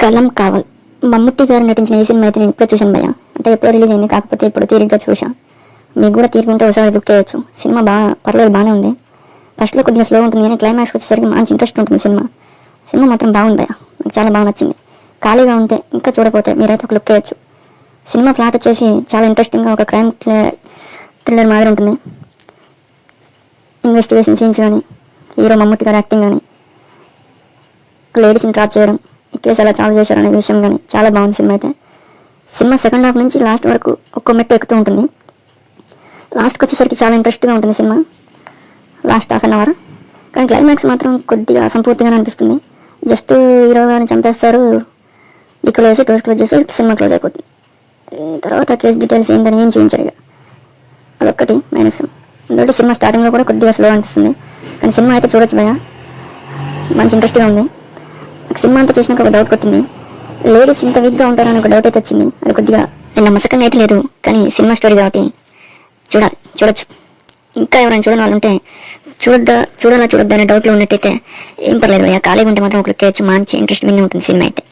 కలం కావల్ మమ్ముట్టి గారు నటించిన ఈ సినిమా అయితే నేను ఇప్పుడు చూశాను భయ్య. అంటే ఎప్పుడో రిలీజ్ అయింది, కాకపోతే ఇప్పుడు తీరిగ్గా చూసా. మీకు కూడా తీరుకుంటే ఒకసారి లుక్ వేయచ్చు. సినిమా పర్లేదు, బాగానే ఉంది. ఫస్ట్లో కొద్దిగా స్లో ఉంటుంది కానీ క్లైమాక్స్ వచ్చేసరికి మంచి ఇంట్రెస్ట్ ఉంటుంది. సినిమా మాత్రం బాగుంది భయ్య, నాకు చాలా బాగా నచ్చింది. ఖాళీగా ఉంటే ఇంకా చూడకపోతే మీరైతే ఒక లుక్ వేయచ్చు. సినిమా ప్లాట్ వచ్చేసి చాలా ఇంట్రెస్టింగ్గా ఒక క్రైమ్ థ్రిల్లర్ మాదిరి ఉంటుంది. ఇన్వెస్టిగేషన్ సీన్స్ కానీ, హీరో మమ్ముట్టి గారి యాక్టింగ్ కానీ, లేడీస్ని ట్రాప్ చేయడం, ఈ కేసు ఎలా సాల్వ్ చేశారు అనే విషయం కానీ చాలా బాగుంది. సినిమా సెకండ్ హాఫ్ నుంచి లాస్ట్ వరకు ఒక్కో మెట్టు ఎక్కుతూ ఉంటుంది. లాస్ట్కి వచ్చేసరికి చాలా ఇంట్రెస్ట్గా ఉంటుంది cinema, last half an hour. కానీ క్లైమాక్స్ మాత్రం కొద్దిగా అసంపూర్తిగానే అనిపిస్తుంది. జస్ట్ హీరో గారిని చంపేస్తారు, డిక్కలో వేసి డోర్ క్లోజ్ చేసి సినిమా క్లోజ్ అయిపోతుంది. తర్వాత కేసు డీటెయిల్స్ ఏందని ఏం చూపించారు, ఇక అదొక్కటి మైనస్. అందులో సినిమా స్టార్టింగ్లో కూడా కొద్దిగా స్లో అనిపిస్తుంది. కానీ సినిమా అయితే చూడొచ్చు భయ, మంచి ఇంట్రెస్ట్గా ఉంది. నాకు సినిమా అంతా చూసినాక ఒక డౌట్ కొట్టింది, లేడీస్ ఇంత వీక్గా ఉంటారని ఒక డౌట్ అయితే వచ్చింది. అది కొద్దిగా నమ్మసకంగా అయితే లేదు, కానీ సినిమా స్టోరీ కాబట్టి చూడొచ్చు. ఇంకా ఎవరైనా చూడని వాళ్ళు ఉంటే చూడొద్దా అనే డౌట్లో ఉన్నట్టయితే ఏం పర్లేదు భయ్యా, ఖాళీగా ఉంటే మాత్రం ఒక క్లిక్ చేయొచ్చు. మంచి ఇంట్రెస్టింగ్గా ఉంటుంది సినిమా అయితే.